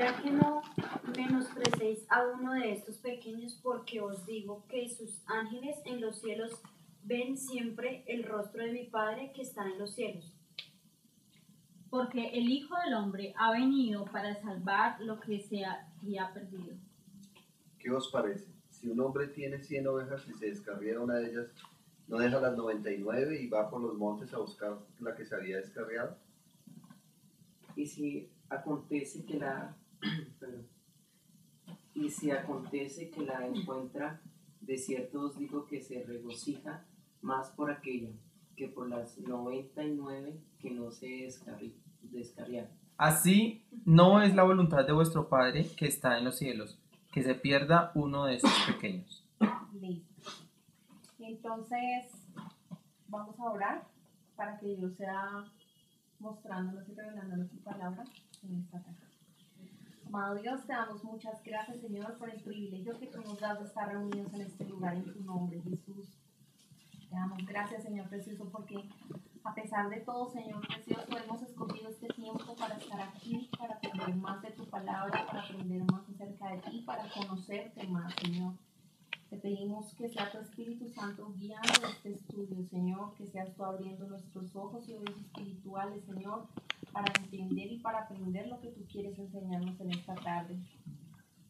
Mirad que no menosprecéis a uno de estos pequeños, porque os digo que sus ángeles en los cielos ven siempre el rostro de mi Padre que está en los cielos. Porque el Hijo del Hombre ha venido para salvar lo que se había perdido. ¿Qué os parece? Si un hombre tiene 100 ovejas y se descarría una de ellas, ¿no deja las 99 y va por los montes a buscar la que se había descarriado? Y si acontece que la encuentra, de cierto os digo que se regocija más por aquella que por las 99 que no se descarriaron. Así no es la voluntad de vuestro Padre que está en los cielos, que se pierda uno de estos pequeños. Listo. Entonces, vamos a orar para que Dios sea mostrándonos y revelándonos su palabra en esta tarde. Amado Dios, te damos muchas gracias, Señor, por el privilegio que tú nos das de estar reunidos en este lugar en tu nombre, Jesús. Te damos gracias, Señor precioso, porque a pesar de todo, Señor precioso, hemos escogido este tiempo para estar aquí, para aprender más de tu palabra, para aprender más acerca de ti, para conocerte más, Señor. Te pedimos que sea tu Espíritu Santo guiando este estudio, Señor, que seas tú abriendo nuestros ojos y oídos espirituales, Señor, para entender y para aprender lo que tú quieres enseñarnos en esta tarde.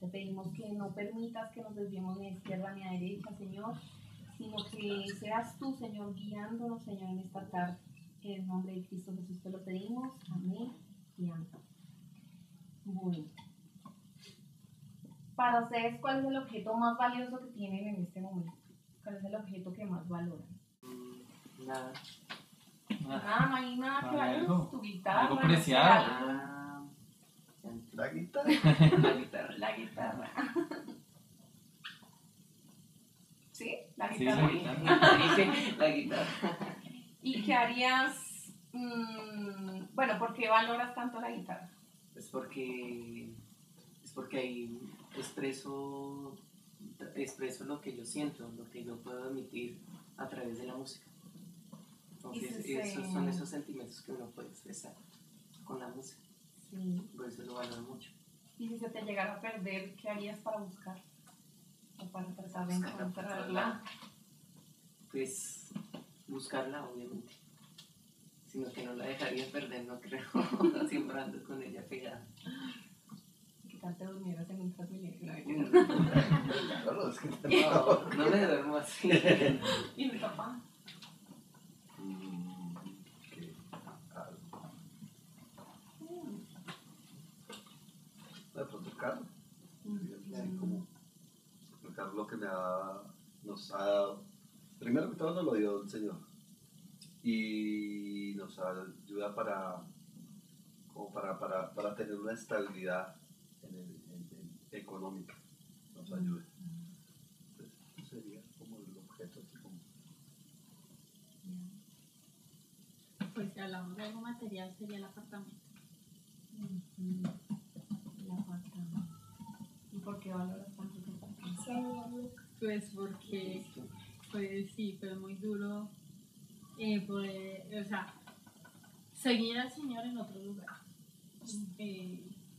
Te pedimos que no permitas que nos desviemos ni a izquierda ni a derecha, Señor, sino que seas tú, Señor, guiándonos, Señor, en esta tarde. En el nombre de Cristo Jesús te lo pedimos. Amén y amén. Bueno. Para ustedes, ¿cuál es el objeto más valioso que tienen en este momento? ¿Cuál es el objeto que más valoran? Nada. Nada, no hay nada que valores. Tu guitarra. Algo preciado. La guitarra. La guitarra. La guitarra. ¿Sí? La Sí, guitarra. la guitarra. La guitarra. ¿Y qué harías? Bueno, ¿por qué valoras tanto la guitarra? Es porque ahí expreso lo que yo siento, lo que yo puedo emitir a través de la música. Entonces, esos son esos sentimientos que uno puede expresar con la música. Sí. Por eso lo valoro mucho. Y si se te llegara a perder, ¿qué harías para buscar? O para tratar de encontrarla. Pues buscarla, obviamente. Sino que no la dejaría perder, no creo. Siempre ando con ella pegada. ¿Qué tal te durmieras en un Transmilenio? Claro, es que No me duermo así. ¿Y mi papá? De pronto Carlos. Así como el Carlos lo que nos ha dado. Primero que todo nos lo dio el Señor. Y nos ayuda para tener una estabilidad económica. Nos ayuda. Entonces, eso sería como el objeto. Así como... Pues si hablamos de algo material sería el apartamento. El apartamento. ¿Y por qué valoras tanto tu apartamento? Pues porque, pues sí, pero es muy duro poder, o sea, seguir al Señor en otro lugar.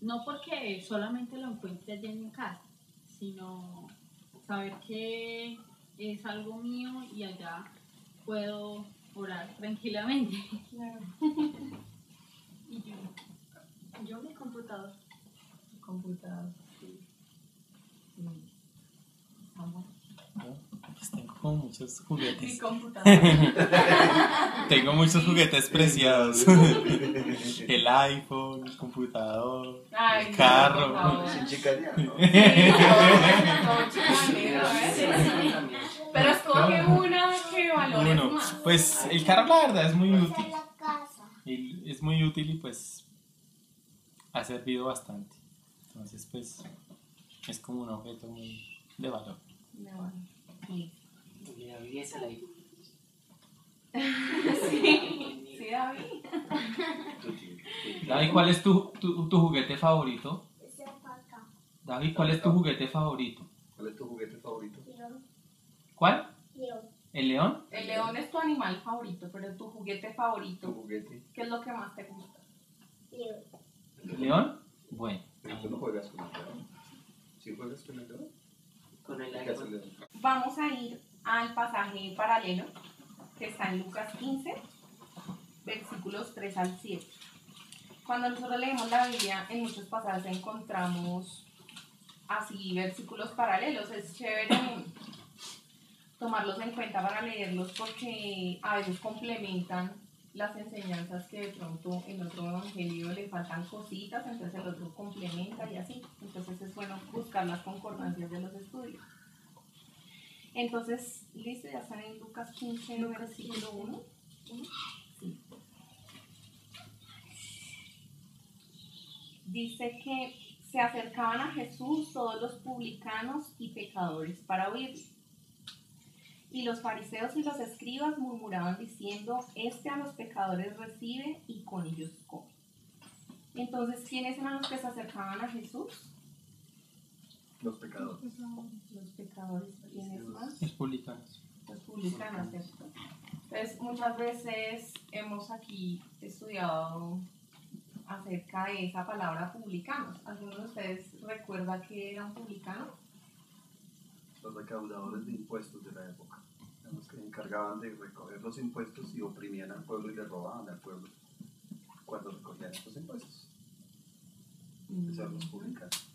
No porque solamente lo encuentre allá en mi casa, sino saber que es algo mío y allá puedo orar tranquilamente. Claro. Y yo mi computador. El computador. Sí. Vamos. Pues tengo como muchos Mi juguetes. computador. Tengo muchos juguetes preciados. El iPhone, el computador, Ay, el carro. por favor. Sin chicanear, ¿no? Pero escoge una que valores Uno, más. pues el carro la verdad es muy útil. Es muy útil y pues ha servido bastante. Entonces pues es como un objeto muy de valor. No, sí. Y David es el iPhone. Sí, David. David, ¿cuál es tu juguete favorito? David, ¿cuál es tu juguete favorito? ¿Cuál es tu juguete favorito? ¿Cuál? León. ¿El león? El león es tu animal favorito, pero tu juguete ¿Tu favorito, juguete? ¿qué es lo que más te gusta? León. ¿El león? Bueno, Pero tú no juegas con el león. ¿Sí juegas con el león? Con el ¿Qué hace el iPhone. león? Vamos a ir al pasaje paralelo que está en Lucas 15, versículos 3 al 7. Cuando nosotros leemos la Biblia, en muchos pasajes encontramos así versículos paralelos. Es chévere tomarlos en cuenta para leerlos porque a veces complementan las enseñanzas que de pronto en otro evangelio le faltan cositas, entonces el otro complementa y así. Entonces es bueno buscar las concordancias de los estudios. Entonces, listo, ya están en Lucas 15, versículo 1. Sí. Dice que se acercaban a Jesús todos los publicanos y pecadores para oírle. Y los fariseos y los escribas murmuraban diciendo, este a los pecadores recibe y con ellos come. Entonces, ¿quiénes eran los que se acercaban a Jesús? Los pecadores. Los pecadores. ¿Quiénes más? Los publicanos. Los publicanos, ¿cierto? Entonces, muchas veces hemos aquí estudiado acerca de esa palabra publicanos. ¿Alguno de ustedes recuerda que era un publicano? Los recaudadores de impuestos de la época. Los que se encargaban de recoger los impuestos y oprimían al pueblo y le robaban al pueblo cuando recogían estos impuestos. Esos eran los publicanos.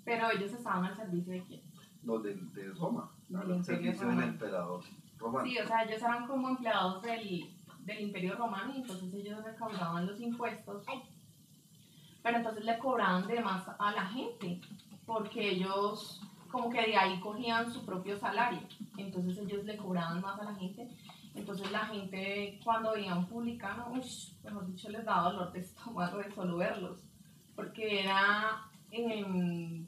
Pero ellos estaban al servicio de quién? Los de Roma, Del al Imperio servicio del Romano. emperador romano. Sí, o sea, ellos eran como empleados del Imperio Romano y entonces ellos recaudaban los impuestos. Pero entonces le cobraban de más a la gente, porque ellos como que de ahí cogían su propio salario. Entonces ellos le cobraban más a la gente. Entonces la gente cuando veía a un publicano, mejor dicho, les daba dolor de estómago de solo verlos. Porque era,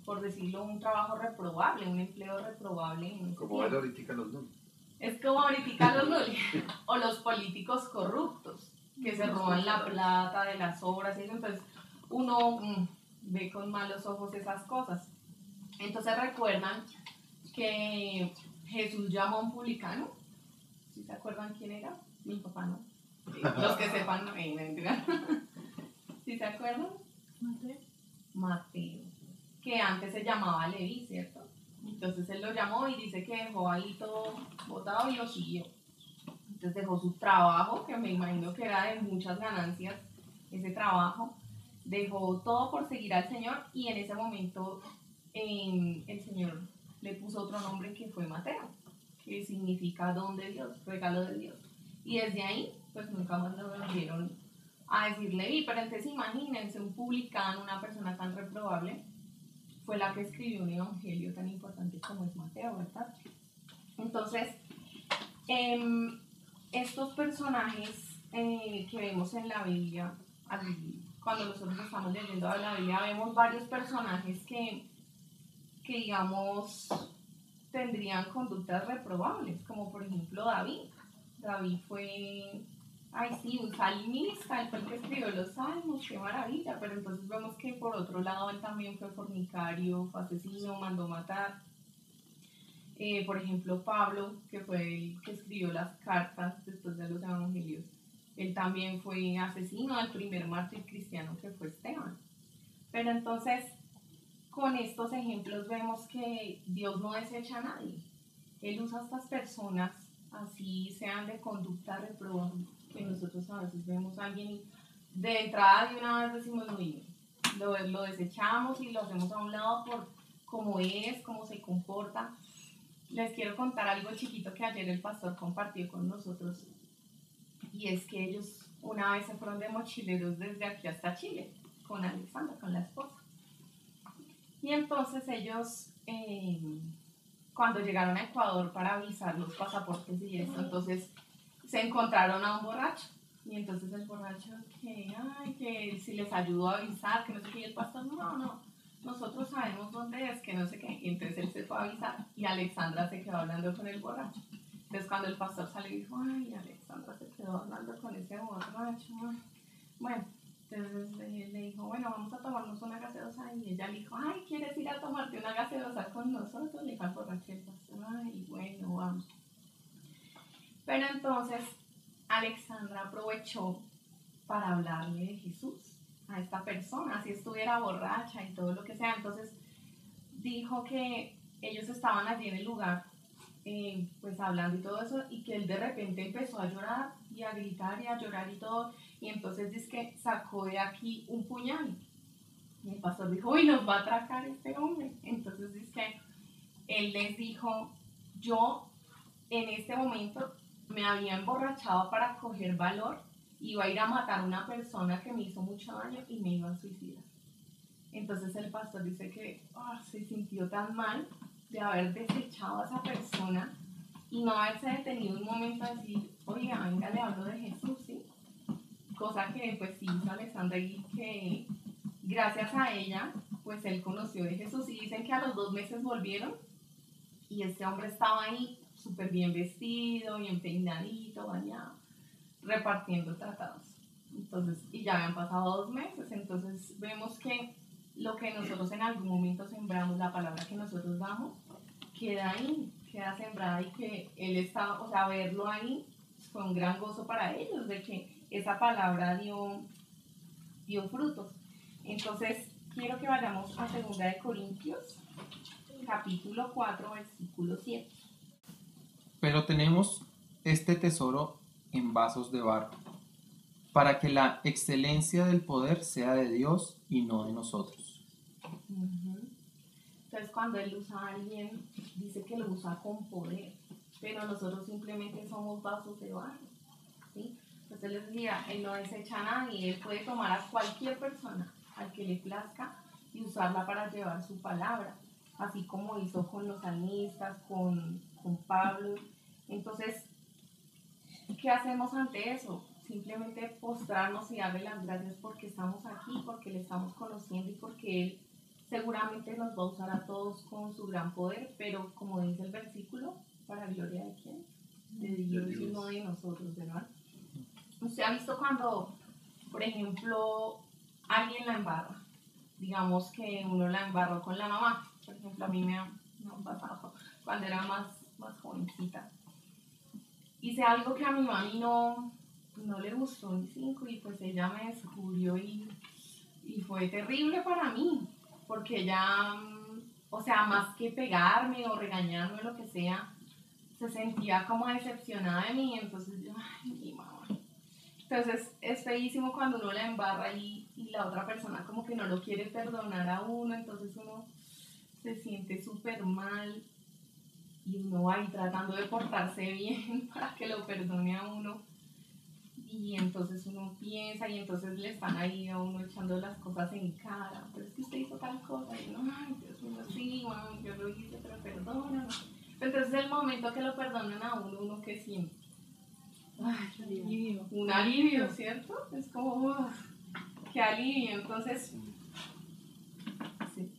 por decirlo, un trabajo reprobable, un empleo reprobable. En ese Como tiempo. ver ahorita los números. Es como ahorita los nulis, o los políticos corruptos, que se roban la plata de las obras y eso, entonces uno ve con malos ojos esas cosas. Entonces recuerdan que Jesús llamó a un publicano. ¿Sí se acuerdan quién era? Mi papá no. Los que sepan, no, mentira. ¿Sí se acuerdan? Mateo. Que antes se llamaba Leví, ¿cierto? Entonces él lo llamó y dice que dejó ahí todo botado y lo siguió. Entonces dejó su trabajo, que me imagino que era de muchas ganancias, ese trabajo. Dejó todo por seguir al Señor y en ese momento el Señor le puso otro nombre que fue Mateo, que significa don de Dios, regalo de Dios. Y desde ahí, pues nunca más lo volvieron a decir Leví. Pero entonces imagínense, un publicano, una persona tan reprobable, fue la que escribió un evangelio tan importante como es Mateo, ¿verdad? Entonces, estos personajes que vemos en la Biblia, cuando nosotros estamos leyendo la Biblia, vemos varios personajes que digamos, tendrían conductas reprobables, como por ejemplo David. David fue, un salmista, él fue el que escribió los salmos, qué maravilla, pero entonces vemos que por otro lado él también fue fornicario, fue asesino, mandó matar. Por ejemplo, Pablo, que fue el que escribió las cartas después de los evangelios, él también fue asesino, el primer mártir cristiano que fue Esteban. Pero entonces, con estos ejemplos vemos que Dios no desecha a nadie. Él usa a estas personas, así sean de conducta reprobable, que nosotros a veces vemos a alguien y de entrada de una vez decimos, lo desechamos y lo hacemos a un lado por cómo es, cómo se comporta. Les quiero contar algo chiquito que ayer el pastor compartió con nosotros, y es que ellos una vez se fueron de mochileros desde aquí hasta Chile, con Alexandra, con la esposa. Y entonces ellos, cuando llegaron a Ecuador para avisar los pasaportes y eso, entonces se encontraron a un borracho. Y entonces el borracho, que si les ayudó a avisar, que no sé qué, y el pastor, no, nosotros sabemos dónde es, que no sé qué. Y entonces él se fue a avisar y Alexandra se quedó hablando con el borracho. Entonces cuando el pastor salió dijo, Alexandra se quedó hablando con ese borracho. Bueno. Entonces le dijo, bueno, vamos a tomarnos una gaseosa. Y ella le dijo, ¿quieres ir a tomarte una gaseosa con nosotros? Le dijo al borracho, bueno, vamos. Pero entonces Alexandra aprovechó para hablarle de Jesús. a esta persona, si estuviera borracha y todo lo que sea. Entonces dijo que ellos estaban allí en el lugar, pues hablando y todo eso, y que él de repente empezó a llorar y a gritar y a llorar y todo, y entonces dice que sacó de aquí un puñal. Y el pastor dijo, uy, nos va a atracar este hombre. Entonces dice que él les dijo, yo en este momento me había emborrachado para coger valor, iba a ir a matar a una persona que me hizo mucho daño y me iba a suicidar. Entonces el pastor dice que se sintió tan mal de haber desechado a esa persona y no haberse detenido un momento a decir, oiga, venga, le hablo de Jesús, ¿sí? Cosa que pues sí hizo Alessandra, y que gracias a ella pues él conoció de Jesús, y dicen que a los 2 meses volvieron y este hombre estaba ahí súper bien vestido, bien peinadito, bañado, repartiendo tratados. Entonces, y ya habían pasado 2 meses, entonces vemos que lo que nosotros en algún momento sembramos, la palabra que nosotros damos, queda ahí, queda sembrada, y que él estaba, o sea, verlo ahí fue un gran gozo para ellos, de que esa palabra dio frutos. Entonces, quiero que vayamos a 2 de Corintios, capítulo 4, versículo 7. Pero tenemos este tesoro en vasos de barro, para que la excelencia del poder sea de Dios y no de nosotros. Entonces, cuando él usa a alguien, dice que lo usa con poder, pero nosotros simplemente somos vasos de barro, ¿sí? Entonces él les decía, él no desecha a nadie, él puede tomar a cualquier persona al que le plazca y usarla para llevar su palabra, así como hizo con los salmistas, con Pablo. Entonces, ¿qué hacemos ante eso? Simplemente postrarnos y darle las gracias porque estamos aquí, porque le estamos conociendo y porque él seguramente nos va a usar a todos con su gran poder, pero como dice el versículo, ¿para gloria de quién? De Dios y no de nosotros, ¿verdad? Usted ha visto cuando, por ejemplo, alguien la embarra, digamos que uno la embarró con la mamá, por ejemplo, a mí me ha pasado cuando era más jovencita. Hice algo que a mi mami no le gustó ni 5, y pues ella me descubrió y fue terrible para mí, porque ella, o sea, más que pegarme o regañarme o lo que sea, se sentía como decepcionada de mí. Entonces yo, ay, mi mamá. Entonces es feísimo cuando uno la embarra y la otra persona como que no lo quiere perdonar a uno, entonces uno se siente súper mal y uno va ahí tratando de portarse bien para que lo perdone a uno. Y entonces uno piensa y entonces le están ahí a uno echando las cosas en cara, pero es que usted hizo tal cosa, y uno, ay, Dios mío, sí, mami, yo lo hice, pero perdóname. Entonces el momento que lo perdonan a uno que siente, ay, alivio. Un alivio, ¿cierto? Es como, qué alivio. Entonces, sí.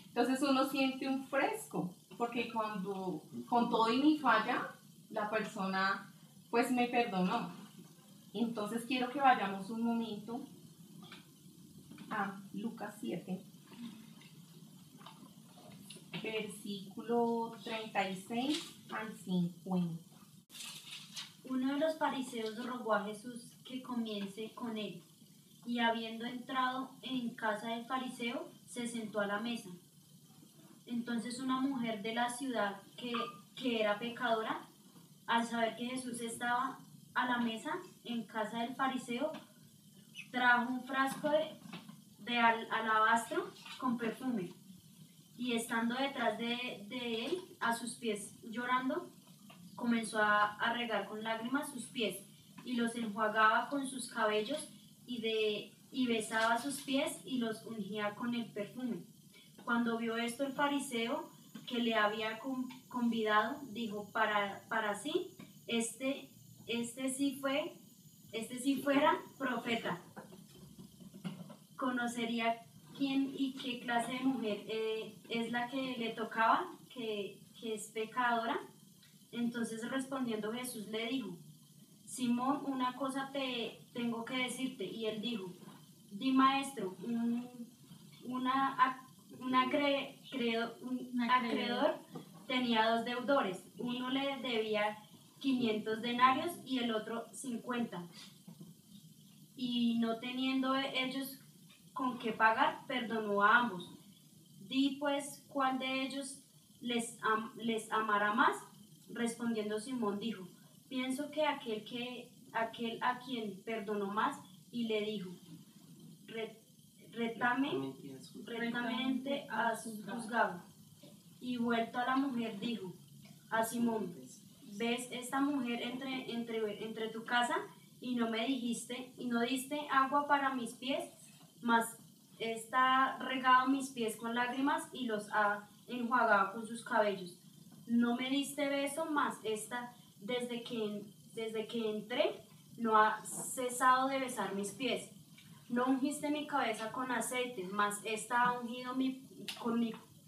Entonces uno siente un fresco, porque cuando con todo y mi falla, la persona pues me perdonó. Entonces quiero que vayamos un momento a Lucas 7, versículo 36 al 50. Uno de los fariseos rogó a Jesús que comience con él, y habiendo entrado en casa del fariseo, se sentó a la mesa. Entonces una mujer de la ciudad que era pecadora, al saber que Jesús estaba a la mesa en casa del fariseo, trajo un frasco de alabastro con perfume, y estando detrás de él, a sus pies llorando, comenzó a regar con lágrimas sus pies, y los enjuagaba con sus cabellos, y besaba sus pies y los ungía con el perfume. Cuando vio esto el fariseo que le había convidado, dijo para sí, este sí fuera profeta. Conocería quién y qué clase de mujer es la que le tocaba, que es pecadora. Entonces respondiendo Jesús le dijo, Simón, una cosa te tengo que decirte. Y él dijo, di maestro, un acreedor tenía 2 deudores, uno le debía 500 denarios y el otro 50. y no teniendo ellos con qué pagar, perdonó a ambos. Di pues, ¿cuál de ellos les amará más? Respondiendo Simón dijo, pienso que aquel a quien perdonó más, y le dijo, retamente has juzgado. Y vuelto a la mujer dijo a Simón, ¿ves esta mujer entre tu casa? Y no diste agua para mis pies, mas está regado mis pies con lágrimas y los ha enjuagado con sus cabellos. No me diste beso, mas esta, desde que entré, no ha cesado de besar mis pies. No ungiste mi cabeza con aceite, mas esta ha ungido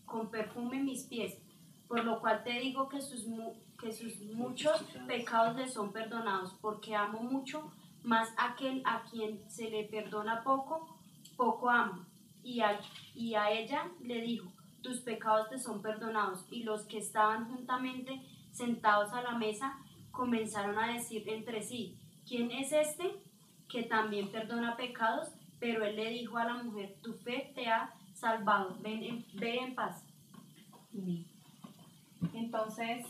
con perfume mis pies. Por lo cual te digo que sus muchos pecados le son perdonados, porque amo mucho, mas aquel a quien se le perdona poco, poco ama. Y a ella le dijo, tus pecados te son perdonados. Y los que estaban juntamente sentados a la mesa comenzaron a decir entre sí, ¿quién es este que también perdona pecados? Pero él le dijo a la mujer, tu fe te ha salvado, ve en paz. Entonces,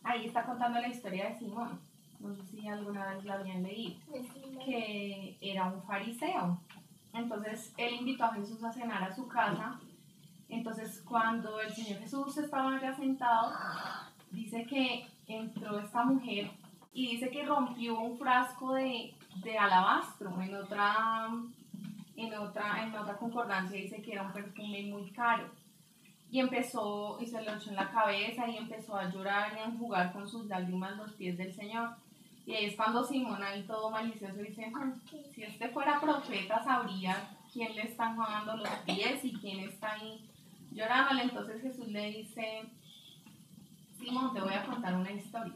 ahí está contando la historia de Simón. No sé si alguna vez la habían leído, que era un fariseo. Entonces, él invitó a Jesús a cenar a su casa. Entonces, cuando el Señor Jesús estaba ya sentado, dice que entró esta mujer y dice que rompió un frasco de alabastro. En otra concordancia dice que era un perfume muy caro. Y se lo echó en la cabeza y empezó a llorar y a enjugar con sus lágrimas los pies del Señor. Y ahí es cuando Simón, ahí todo malicioso, dice, si este fuera profeta, sabría quién le está enjuagando los pies y quién está ahí llorándole. Entonces Jesús le dice, Simón, te voy a contar una historia.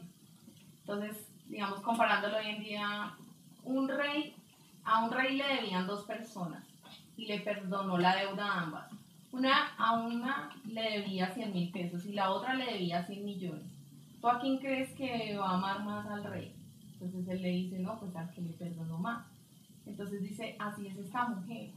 Entonces, digamos, comparándolo hoy en día, a un rey le debían 2 personas y le perdonó la deuda a ambas. A una le debía 100.000 pesos y la otra le debía 100 millones. ¿Tú a quién crees que va a amar más al rey? Entonces él le dice, no, pues al que le perdonó más. Entonces dice, así es esta mujer.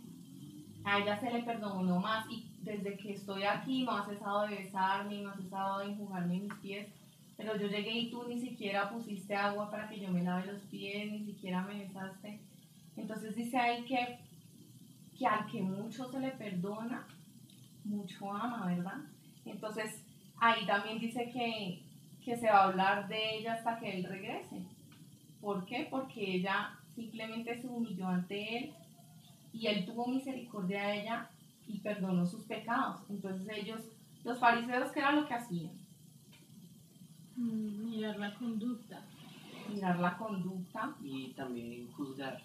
A ella se le perdonó más y desde que estoy aquí no ha cesado de besarme, no ha cesado de enjugarme mis pies. Pero yo llegué y tú ni siquiera pusiste agua para que yo me lave los pies, ni siquiera me besaste. Entonces dice ahí que al que mucho se le perdona, mucho ama, ¿verdad? Entonces ahí también dice que se va a hablar de ella hasta que él regrese. ¿Por qué? Porque ella simplemente se humilló ante él y él tuvo misericordia de ella y perdonó sus pecados. Entonces los fariseos, ¿qué era lo que hacían? Mirar la conducta. Y también juzgar.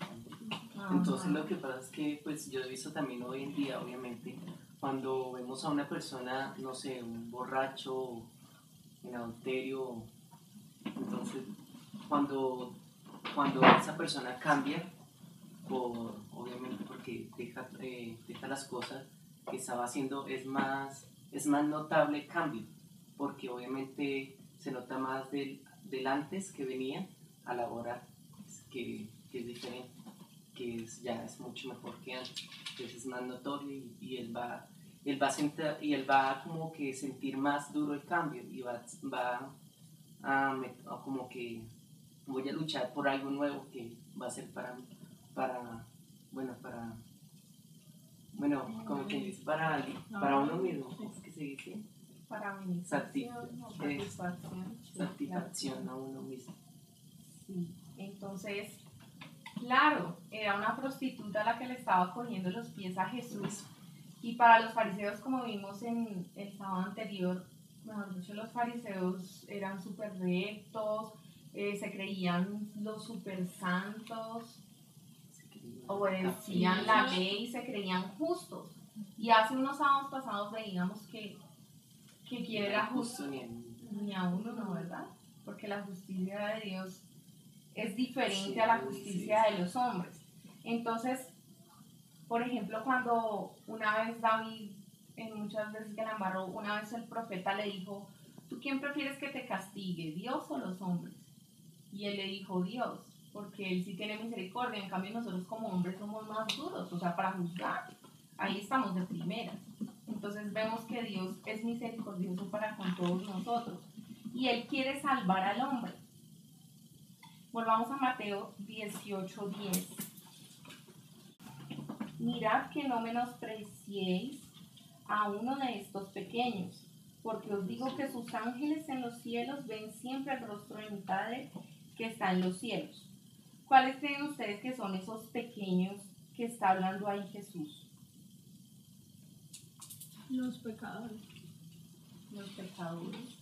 Entonces lo que pasa es que pues yo he visto también hoy en día, obviamente, cuando vemos a una persona, no sé, un borracho, en adulterio, entonces cuando esa persona cambia, obviamente porque deja las cosas que estaba haciendo, es más notable el cambio, porque obviamente se nota más del antes que venía a la hora que es diferente, ya es mucho mejor que antes. Entonces es más notorio y él va como que sentir más duro el cambio y va a como que voy a luchar por algo nuevo que va a ser para como que dice, para uno mismo, ¿cómo es que se dice? Para satisfacción a uno mismo. Sí, entonces, claro, era una prostituta la que le estaba cogiendo los pies a Jesús. Y para los fariseos, como vimos en el sábado anterior, mejor dicho, los fariseos eran súper rectos, se creían los súper santos, obedecían la ley, se creían justos. Y hace unos sábados pasados veíamos que quien era justo ni a uno, ¿no? ¿Verdad? Porque la justicia de Dios es diferente a la justicia de los hombres. Entonces, por ejemplo, cuando una vez David, en muchas veces que la embarró, una vez el profeta le dijo, ¿tú quién prefieres que te castigue, Dios o los hombres? Y él le dijo, Dios. porque Él sí tiene misericordia. En cambio nosotros como hombres somos más duros, o sea, para juzgar, ahí estamos de primeras. Entonces vemos que Dios es misericordioso para con todos nosotros y Él quiere salvar al hombre. Volvamos a Mateo 18:10. Mirad que no menospreciéis a uno de estos pequeños, porque os digo que sus ángeles en los cielos ven siempre el rostro de mi Padre que está en los cielos. ¿Cuáles creen ustedes que son esos pequeños que está hablando ahí Jesús? Los pecadores, Los pecadores.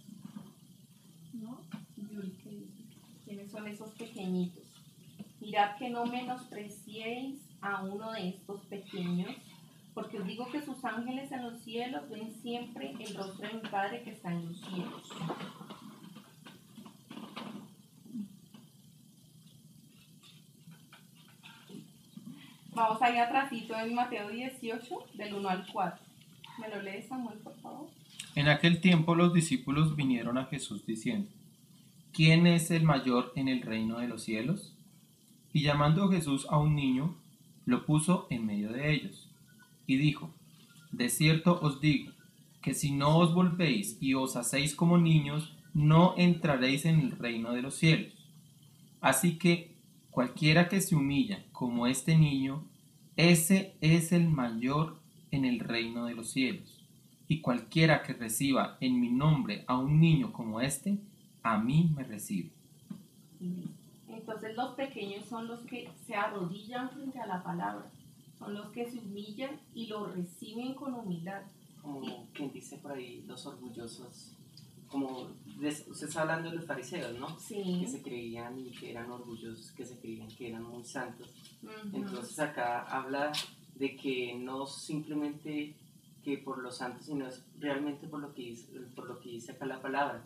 ¿no? Yuri, ¿qué dice? ¿Quiénes son esos pequeñitos? Mirad que no menospreciéis a uno de estos pequeños, porque os digo que sus ángeles en los cielos ven siempre el rostro de mi Padre que está en los cielos. Vamos ahí atrásito en Mateo 18, del 1 al 4. ¿Me lo lees, Samuel, por favor? En aquel tiempo los discípulos vinieron a Jesús diciendo: ¿Quién es el mayor en el reino de los cielos? Y llamando Jesús a un niño, lo puso en medio de ellos, y dijo: De cierto os digo, que si no os volvéis y os hacéis como niños, no entraréis en el reino de los cielos. Así que cualquiera que se humilla como este niño, ese es el mayor en el reino de los cielos. Y cualquiera que reciba en mi nombre a un niño como este, a mí me recibe. Entonces los pequeños son los que se arrodillan frente a la palabra, son los que se humillan y lo reciben con humildad. Como quien dice por ahí, los orgullosos, como usted está hablando de los fariseos, ¿no? Sí. Que se creían y que eran orgullosos, que se creían que eran muy santos. Ujú. Entonces acá habla de que no simplemente que por los santos, sino es realmente por lo que dice acá la palabra,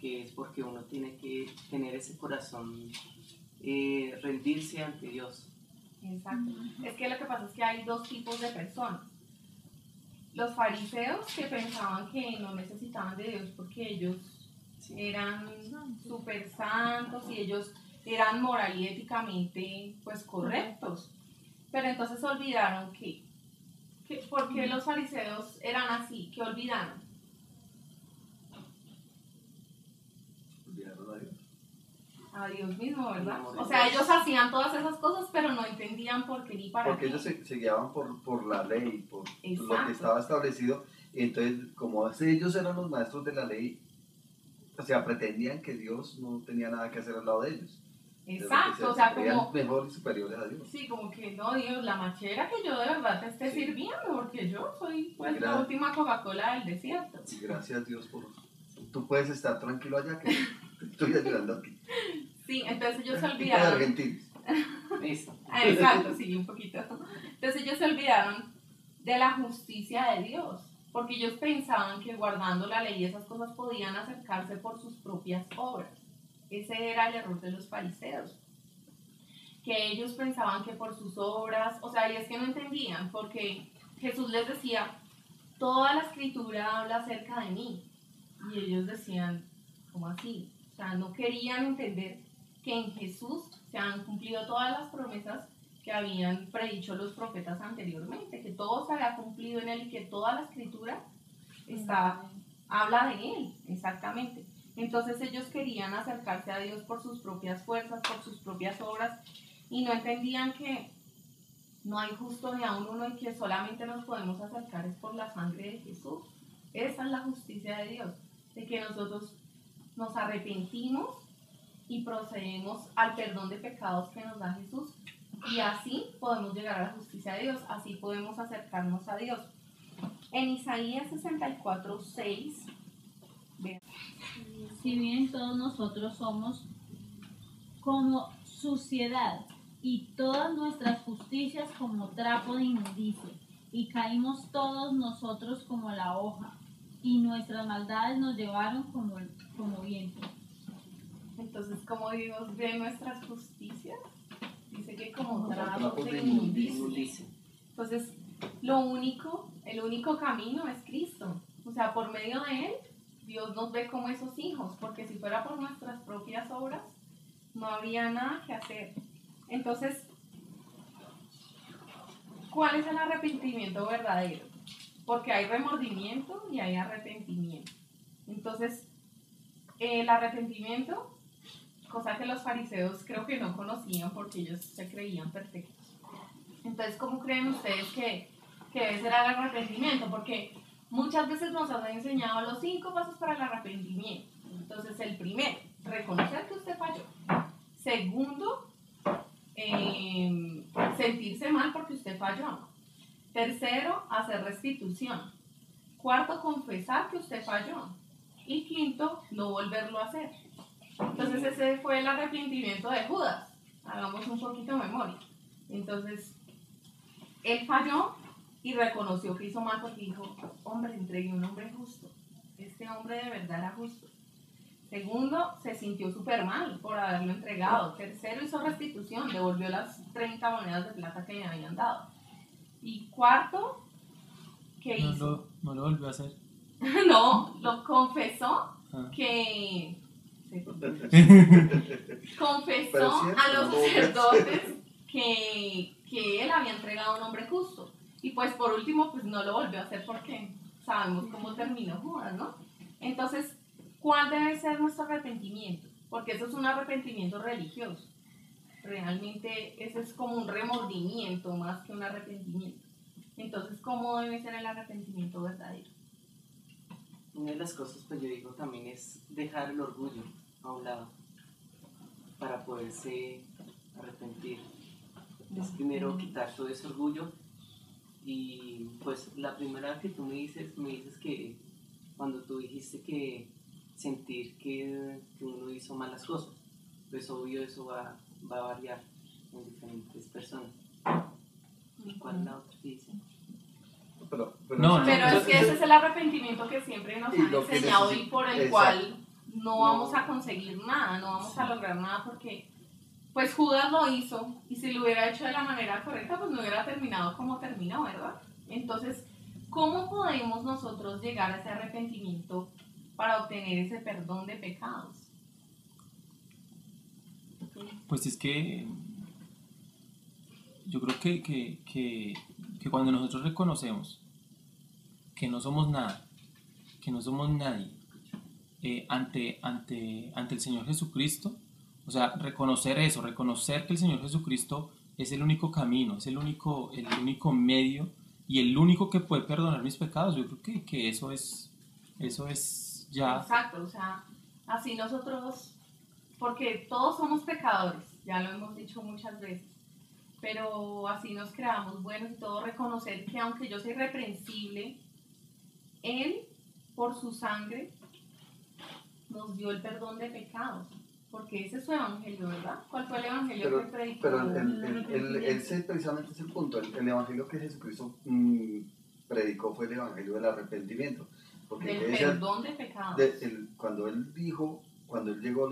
que es porque uno tiene que tener ese corazón, rendirse ante Dios. Exacto. Es que lo que pasa es que hay dos tipos de personas. Los fariseos que pensaban que no necesitaban de Dios porque ellos eran súper santos y ellos eran moral y éticamente pues correctos. Pero entonces olvidaron que ¿por qué los fariseos eran así? ¿Qué olvidaron? Olvidaron a Dios. A Dios mismo, ¿verdad? El amor O de sea, Dios. ellos hacían todas esas cosas, pero no entendían por qué ni para Porque qué. ellos se guiaban por la ley, por lo Exacto. que estaba establecido. Y entonces, como ellos eran los maestros de la ley, o sea, pretendían que Dios no tenía nada que hacer al lado de ellos. Exacto, o sea, como... mejor y superiores a Dios. Sí, como que no, Dios, la machera que yo de verdad te esté Sí. sirviendo, porque yo soy pues la Gracias. última Coca-Cola del desierto. Y gracias a Dios por... Tú puedes estar tranquilo allá, que te estoy ayudando aquí. Sí, entonces ellos se Tipo de olvidaron. argentinos. Listo. Exacto, sí, un poquito. Entonces ellos se olvidaron de la justicia de Dios, porque ellos pensaban que guardando la ley y esas cosas podían acercarse por sus propias obras. Ese era el error de los fariseos, que ellos pensaban que por sus obras, o sea, y es que no entendían, porque Jesús les decía, toda la escritura habla acerca de mí, y ellos decían, ¿cómo así? O sea, no querían entender que en Jesús se han cumplido todas las promesas que habían predicho los profetas anteriormente, que todo se había cumplido en él y que toda la escritura habla de él, exactamente. Entonces ellos querían acercarse a Dios por sus propias fuerzas, por sus propias obras, y no entendían que no hay justo ni aún uno y que solamente nos podemos acercar es por la sangre de Jesús. Esa es la justicia de Dios, de que nosotros nos arrepentimos y procedemos al perdón de pecados que nos da Jesús, y así podemos llegar a la justicia de Dios, así podemos acercarnos a Dios. En Isaías 64:6, vean. Si bien todos nosotros somos como suciedad y todas nuestras justicias como trapo de inmundicia, y caímos todos nosotros como la hoja, y nuestras maldades nos llevaron como viento. Entonces, ¿cómo Dios ve nuestras justicias? Dice que como trapos trapos de de inmundicia. Inmundicia. Entonces, el único camino es Cristo. O sea, por medio de Él, Dios nos ve como esos hijos, porque si fuera por nuestras propias obras, no habría nada que hacer. Entonces, ¿cuál es el arrepentimiento verdadero? Porque hay remordimiento y hay arrepentimiento. Entonces, el arrepentimiento, cosa que los fariseos creo que no conocían porque ellos se creían perfectos. Entonces, ¿cómo creen ustedes que debe ser el arrepentimiento? Porque muchas veces nos han enseñado los 5 pasos para el arrepentimiento. Entonces, el primero, reconocer que usted falló. Segundo, sentirse mal porque usted falló. Tercero, hacer restitución. Cuarto, confesar que usted falló. Y quinto, no volverlo a hacer. Entonces ese fue el arrepentimiento de Judas. Hagamos un poquito de memoria. Entonces, él falló y reconoció que hizo mal porque dijo, hombre, entregué a un hombre justo. Este hombre de verdad era justo. Segundo, se sintió súper mal por haberlo entregado. Tercero, hizo restitución, devolvió las 30 monedas de plata que le habían dado. Y cuarto, ¿qué hizo? No lo volvió a hacer. No, lo confesó Ah. que... Pero confesó sí, a los no, sacerdotes que él había entregado a un hombre justo. Y pues por último, pues no lo volvió a hacer porque sabemos cómo terminó Judas, ¿no? Entonces, ¿cuál debe ser nuestro arrepentimiento? Porque eso es un arrepentimiento religioso. Realmente ese es como un remordimiento más que un arrepentimiento. Entonces, ¿cómo debe ser el arrepentimiento verdadero? Una de las cosas, pues yo digo, también es dejar el orgullo a un lado para poderse arrepentir. Es primero quitar todo ese orgullo y pues la primera que tú me dices que cuando tú dijiste que sentir que uno hizo malas cosas, pues obvio eso va a variar en diferentes personas. ¿Y cuál es la otra que dice? Pero es que ese es el arrepentimiento que siempre nos han lo que enseñado y por el exacto. cual no vamos a conseguir nada, no vamos a lograr nada porque pues Judas lo hizo y si lo hubiera hecho de la manera correcta pues no hubiera terminado como terminó, ¿verdad? Entonces, ¿cómo podemos nosotros llegar a ese arrepentimiento para obtener ese perdón de pecados? Pues es que yo creo que cuando nosotros reconocemos que no somos nada, que no somos nadie ante el Señor Jesucristo, o sea, reconocer eso, reconocer que el Señor Jesucristo es el único camino, es el único medio y el único que puede perdonar mis pecados, yo creo que eso es ya... Exacto, o sea, así nosotros, porque todos somos pecadores, ya lo hemos dicho muchas veces, pero así nos creamos buenos y todo, reconocer que aunque yo soy irreprensible, Él, por su sangre, nos dio el perdón de pecados, porque ese es su evangelio, ¿verdad? ¿Cuál fue el evangelio que predicó? Pero ese precisamente es el punto. El evangelio que Jesucristo predicó fue el evangelio del arrepentimiento. Porque Del perdón de pecados. Cuando él dijo, cuando él llegó,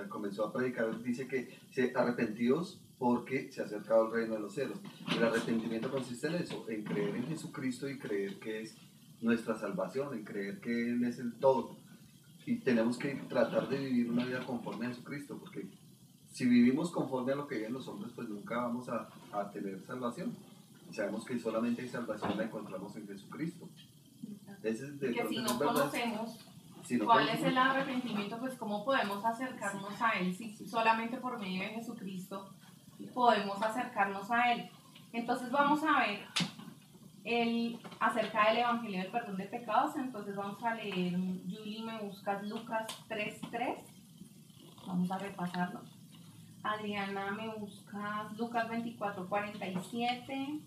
comenzó a predicar, dice que arrepentidos porque se ha acercado el reino de los cielos. El arrepentimiento consiste en eso, en creer en Jesucristo y creer que es nuestra salvación, en creer que Él es el todo. Y tenemos que tratar de vivir una vida conforme a Jesucristo, porque si vivimos conforme a lo que viven los hombres, pues nunca vamos a tener salvación. Y sabemos que solamente hay salvación la encontramos en Jesucristo. Que si no conocemos cuál es el arrepentimiento, pues cómo podemos acercarnos a Él, si solamente por medio de Jesucristo podemos acercarnos a Él. Entonces vamos a ver acerca del Evangelio del Perdón de Pecados. Entonces vamos a leer, Julie, me buscas Lucas 3:3, vamos a repasarlo. Adriana, me buscas Lucas 24:47,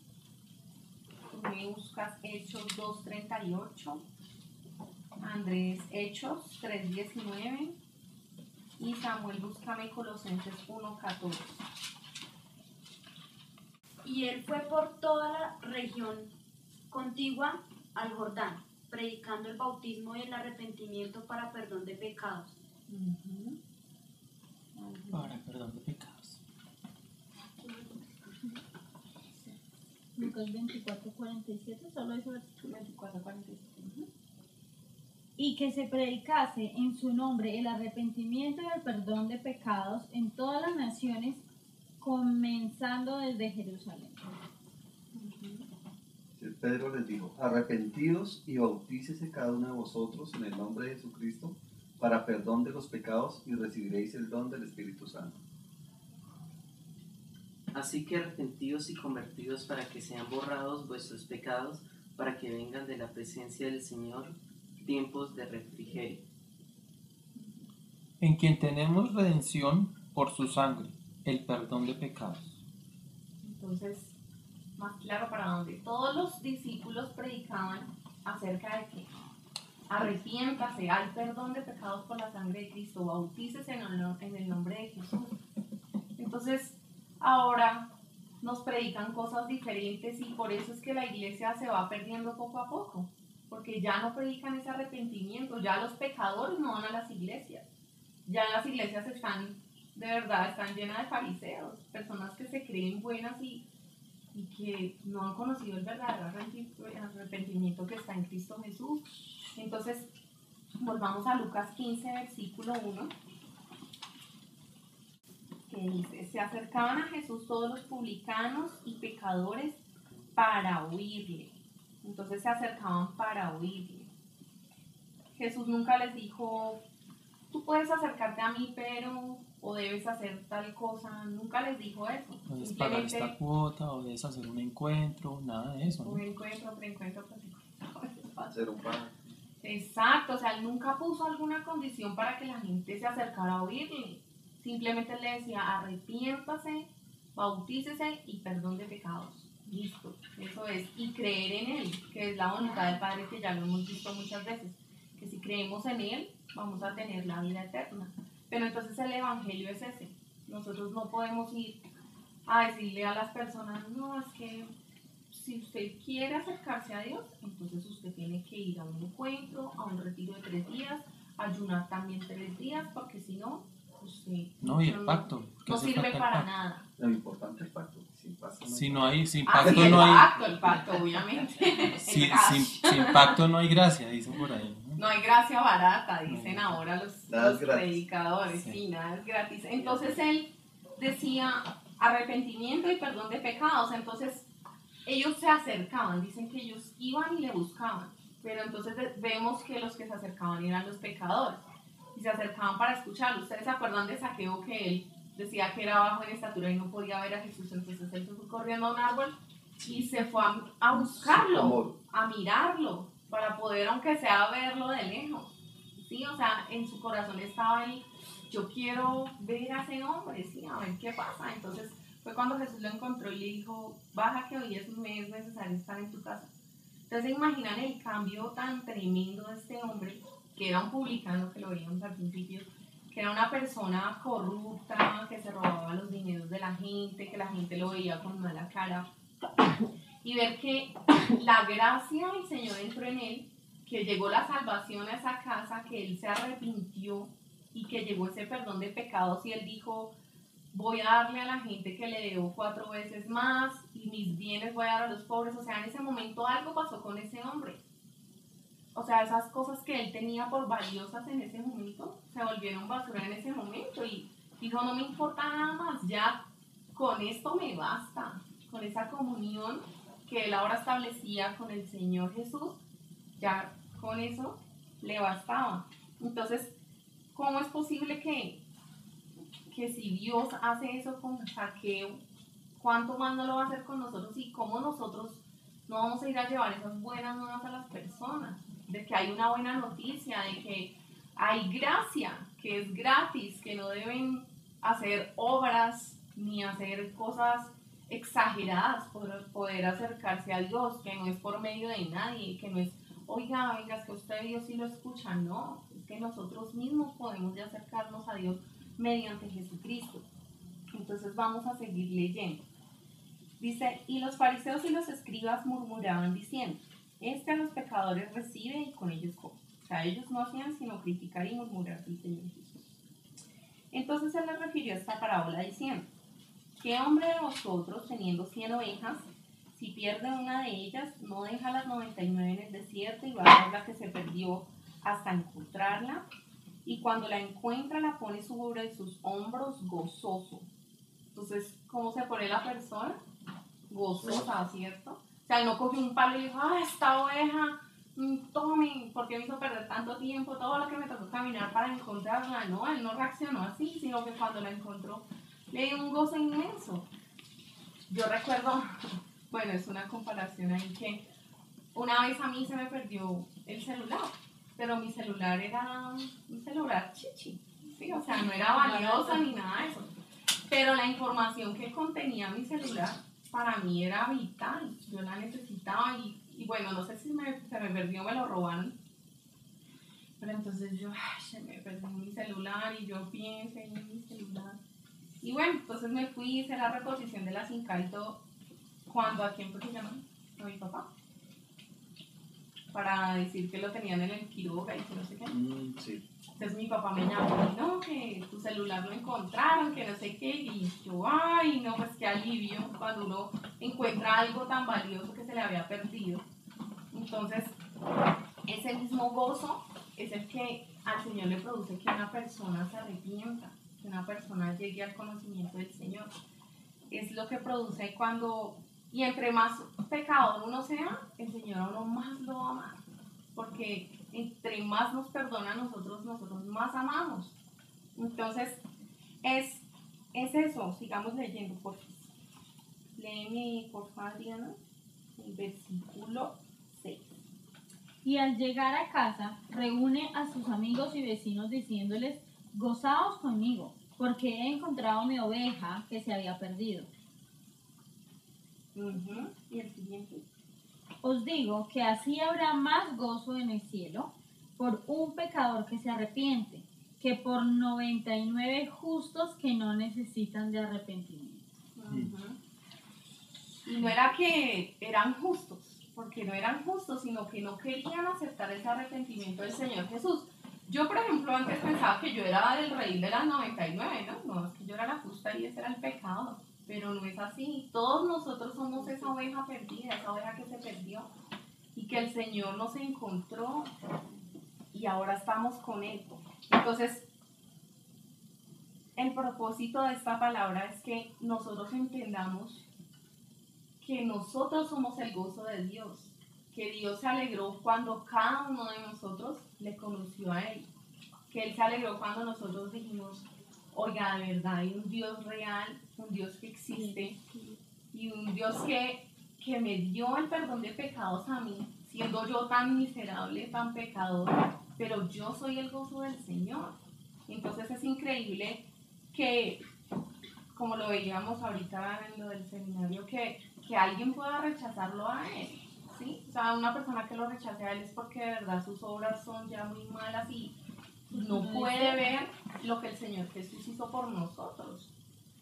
me buscas Hechos 2:38, Andrés Hechos 3:19 y Samuel búscame Colosenses 1:14. Y él fue por toda la región contigua al Jordán, predicando el bautismo y el arrepentimiento para perdón de pecados. Para perdón de pecados. Lucas 24:47, solo ese versículo. 24:47. y que se predicase en su nombre el arrepentimiento y el perdón de pecados en todas las naciones, comenzando desde Jerusalén. Pedro les dijo: arrepentidos y bautícese cada uno de vosotros en el nombre de Jesucristo para perdón de los pecados y recibiréis el don del Espíritu Santo. Así que arrepentidos y convertidos para que sean borrados vuestros pecados, para que vengan de la presencia del Señor tiempos de refrigerio, En quien tenemos redención por su sangre, el perdón de pecados. Entonces, más claro para dónde. Todos los discípulos predicaban acerca de que arrepiéntase, hay perdón de pecados por la sangre de Cristo, bautícese en el nombre de Jesús. Entonces, ahora nos predican cosas diferentes y por eso es que la iglesia se va perdiendo poco a poco, porque ya no predican ese arrepentimiento, ya los pecadores no van a las iglesias, ya las iglesias están, de verdad, están llenas de fariseos, personas que se creen buenas y que no han conocido el verdadero arrepentimiento que está en Cristo Jesús. Entonces, volvamos a Lucas 15, versículo 1, que dice: se acercaban a Jesús todos los publicanos y pecadores para oírle. Entonces se acercaban para oírle. Jesús nunca les dijo: tú puedes acercarte a mí, pero, o debes hacer tal cosa. Nunca les dijo eso. Puedes pagar esta cuota, o debes hacer un encuentro, nada de eso, ¿no? Un encuentro, preencuentro, Hacer un pan. Exacto, o sea, él nunca puso alguna condición para que la gente se acercara a oírle. Simplemente le decía: arrepiéntase, bautícese y perdón de pecados. Listo, eso es. Y creer en él, que es la voluntad del Padre, que ya lo hemos visto muchas veces. Que si creemos en él, vamos a tener la vida eterna. Pero entonces el evangelio es ese. Nosotros no podemos ir a decirle a las personas: no, es que si usted quiere acercarse a Dios, entonces usted tiene que ir a un encuentro, a un retiro de 3 días, ayunar también 3 días, porque si no, usted No, y el pacto. no sirve para nada. Lo importante es el pacto. Sin pacto Si no hay, sin Ah, pacto sí, no hay, el pacto, obviamente. sin El cash. pacto no hay gracia, dicen por ahí, ¿no? No hay gracia barata, dicen ahora Nada los es gratis. predicadores, Sí. sí, nada es gratis. Entonces él decía arrepentimiento y perdón de pecados. Entonces ellos se acercaban, dicen que ellos iban y le buscaban, pero entonces vemos que los que se acercaban eran los pecadores y se acercaban para escucharlo. ¿Ustedes se acuerdan de Zaqueo, que él decía que era bajo en estatura y no podía ver a Jesús? Entonces él se fue corriendo a un árbol y se fue a buscarlo, Amor. a mirarlo, para poder, aunque sea, verlo de lejos. Sí, o sea, en su corazón estaba el: yo quiero ver a ese hombre, sí, a ver qué pasa. Entonces fue cuando Jesús lo encontró y le dijo: baja, que hoy me es necesario estar en tu casa. Entonces se imaginan el cambio tan tremendo de este hombre, que era un publicano, que lo veíamos al principio, que era una persona corrupta, que se robaba los dineros de la gente, que la gente lo veía con mala cara, y ver que la gracia del Señor entró en él, que llegó la salvación a esa casa, que él se arrepintió y que llegó ese perdón de pecados, y él dijo: voy a darle a la gente que le debo 4 veces más, y mis bienes voy a dar a los pobres. O sea, en ese momento algo pasó con ese hombre. O sea, esas cosas que él tenía por valiosas en ese momento se volvieron basura en ese momento, y dijo: no me importa nada más, ya con esto me basta. Con esa comunión que él ahora establecía con el Señor Jesús, ya con eso le bastaba. Entonces, ¿cómo es posible que si Dios hace eso con Zaqueo, cuánto más no lo va a hacer con nosotros? Y cómo nosotros no vamos a ir a llevar esas buenas nuevas a las personas, de que hay una buena noticia, de que hay gracia, que es gratis, que no deben hacer obras ni hacer cosas exageradas por poder acercarse a Dios, que no es por medio de nadie, que no es: oiga, venga, es que usted Dios sí lo escucha. No, es que nosotros mismos podemos ya acercarnos a Dios mediante Jesucristo. Entonces vamos a seguir leyendo. Dice: y los fariseos y los escribas murmuraban diciendo: este a los pecadores recibe y con ellos come. O sea, ellos no hacían sino criticar y murmurar del Señor Jesús. Entonces él les refirió esta parábola diciendo: ¿qué hombre de vosotros, teniendo 100 ovejas, si pierde una de ellas, no deja las 99 en el desierto y va a la que se perdió hasta encontrarla, y cuando la encuentra la pone sobre sus hombros gozoso. Entonces, ¿cómo se pone la persona? Gozosa, ¿cierto? O sea, él no cogió un palo y dijo, esta oveja, tome, ¿por qué me hizo perder tanto tiempo? Todo lo que me tocó caminar para encontrarla. No, él no reaccionó así, sino que cuando la encontró, le dio un gozo inmenso. Yo recuerdo, bueno, es una comparación ahí, que una vez a mí se me perdió el celular, pero mi celular era un celular chichi, ¿sí? O sea, no era valioso ni nada de eso. Pero la información que contenía mi celular para mí era vital, yo la necesitaba y bueno, no sé si se me perdió o me lo robaron, pero entonces yo, se me perdió mi celular y yo pienso en mi celular. Y bueno, entonces me fui, hice la reposición de la SIM card y todo, cuando a quién fue que llaman, a mi papá, para decir que lo tenían en el Quiroga y que no sé qué. Sí. Entonces mi papá me llamó y no, que tu celular lo encontraron, que no sé qué, y yo, ay, no, pues qué alivio cuando uno encuentra algo tan valioso que se le había perdido. Entonces, ese mismo gozo es el que al Señor le produce que una persona se arrepienta, que una persona llegue al conocimiento del Señor. Es lo que produce cuando, y entre más pecador uno sea, el Señor a uno más lo va a amar, porque entre más nos perdona a nosotros más amamos. Entonces, es eso. Sigamos leyendo, por favor. Léeme, por favor, Adriana, el versículo 6. Y al llegar a casa, reúne a sus amigos y vecinos diciéndoles, gozaos conmigo, porque he encontrado mi oveja que se había perdido. Y el siguiente. Os digo que así habrá más gozo en el cielo por un pecador que se arrepiente, que por 99 justos que no necesitan de arrepentimiento. Y no era que eran justos, porque no eran justos, sino que no querían aceptar ese arrepentimiento del Señor Jesús. Yo, por ejemplo, antes pensaba que yo era del rey de las 99, ¿no? No, es que yo era la justa y ese era el pecado. Pero no es así. Todos nosotros somos esa oveja perdida, esa oveja que se perdió y que el Señor nos encontró y ahora estamos con Él. Entonces, el propósito de esta palabra es que nosotros entendamos que nosotros somos el gozo de Dios, que Dios se alegró cuando cada uno de nosotros le conoció a Él, que Él se alegró cuando nosotros dijimos, oiga, de verdad hay un Dios real, un Dios que existe y un Dios que me dio el perdón de pecados a mí, siendo yo tan miserable, tan pecador, pero yo soy el gozo del Señor. Entonces es increíble que, como lo veíamos ahorita en lo del seminario, que alguien pueda rechazarlo a Él, ¿sí? O sea, una persona que lo rechace a Él es porque de verdad sus obras son ya muy malas y no puede ver lo que el Señor Jesús hizo por nosotros,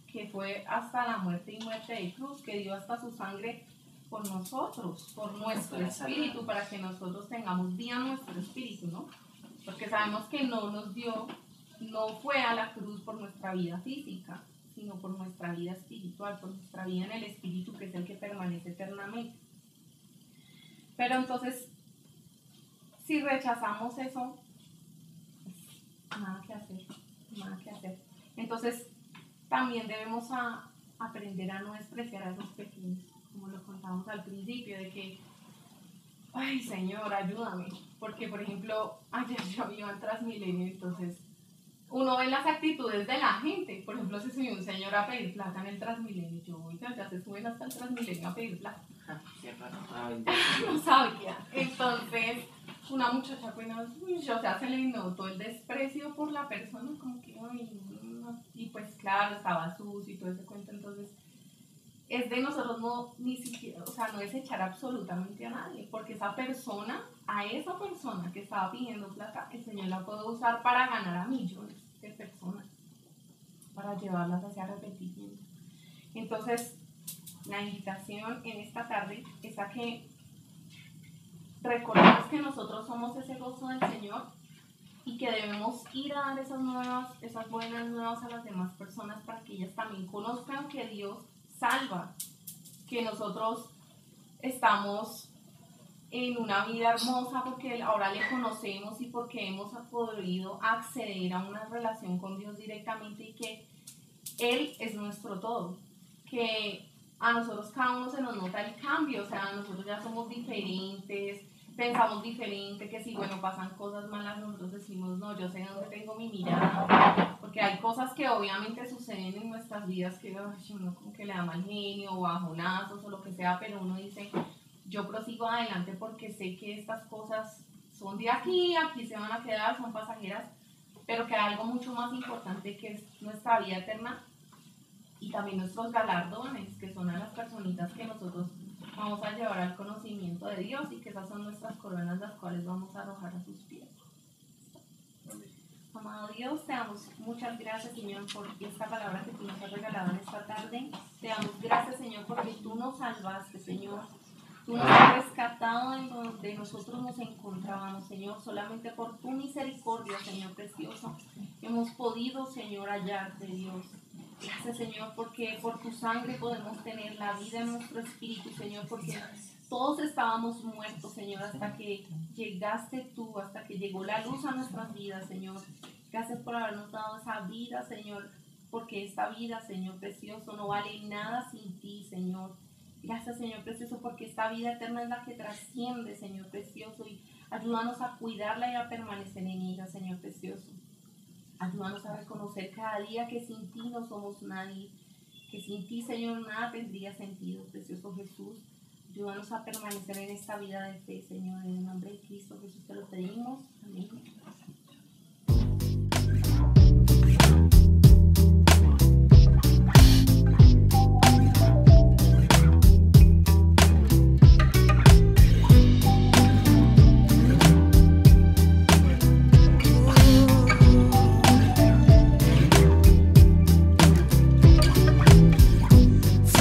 que fue hasta la muerte y muerte de cruz, que dio hasta su sangre por nosotros, por nuestro espíritu, para que nosotros tengamos vida en nuestro espíritu, ¿no? Porque sabemos que no fue a la cruz por nuestra vida física, sino por nuestra vida espiritual, por nuestra vida en el espíritu, que es el que permanece eternamente. Pero entonces, si rechazamos eso, nada que hacer. Entonces, también debemos aprender a no despreciar a esos pequeños, como lo contábamos al principio, de que, ay Señor, ayúdame, porque por ejemplo, ayer yo iba en Transmilenio, entonces uno ve las actitudes de la gente. Por ejemplo, se subió un señor a pedir plata en el Transmilenio, yo, oiga, ya se suben hasta el Transmilenio a pedir plata. No sabía. Entonces, una muchacha apenas, o sea, se le notó el desprecio por la persona, como que, ay, no. Y pues claro, estaba sucio y todo ese cuento. Entonces, es de nosotros ni siquiera, o sea, no desechar absolutamente a nadie, porque a esa persona que estaba pidiendo plata, el Señor la puede usar para ganar a millones de personas, para llevarlas hacia arrepentimiento. Entonces, la invitación en esta tarde es a que recordemos que nosotros somos ese gozo del Señor y que debemos ir a dar esas buenas nuevas a las demás personas para que ellas también conozcan que Dios salva, que nosotros estamos en una vida hermosa porque ahora le conocemos y porque hemos podido acceder a una relación con Dios directamente y que Él es nuestro todo, que a nosotros cada uno se nos nota el cambio, o sea, nosotros ya somos diferentes, pensamos diferente, que si bueno pasan cosas malas nosotros decimos no, yo sé dónde tengo mi mirada, porque hay cosas que obviamente suceden en nuestras vidas que uno como que le da mal genio o bajonazos o lo que sea, pero uno dice yo prosigo adelante porque sé que estas cosas son de aquí se van a quedar, son pasajeras, pero que hay algo mucho más importante que es nuestra vida eterna y también nuestros galardones, que son a las personitas que nosotros vamos a llevar al conocimiento de Dios y que esas son nuestras coronas las cuales vamos a arrojar a sus pies. Amado Dios, te damos muchas gracias, Señor, por esta palabra que tú nos has regalado en esta tarde. Te damos gracias, Señor, porque tú nos salvaste, Señor. Tú nos has rescatado en donde nosotros nos encontrábamos, Señor, solamente por tu misericordia, Señor precioso. Hemos podido, Señor, hallarte, Dios. Gracias, Señor, porque por tu sangre podemos tener la vida en nuestro espíritu, Señor, porque todos estábamos muertos, Señor, hasta que llegaste tú, hasta que llegó la luz a nuestras vidas, Señor. Gracias por habernos dado esa vida, Señor, porque esta vida, Señor precioso, no vale nada sin ti, Señor. Gracias, Señor precioso, porque esta vida eterna es la que trasciende, Señor precioso, y ayúdanos a cuidarla y a permanecer en ella, Señor precioso. Ayúdanos a reconocer cada día que sin ti no somos nadie, que sin ti, Señor, nada tendría sentido, precioso Jesús. Ayúdanos a permanecer en esta vida de fe, Señor, en el nombre de Cristo Jesús te lo pedimos. Amén.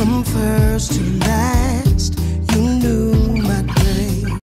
From first to last.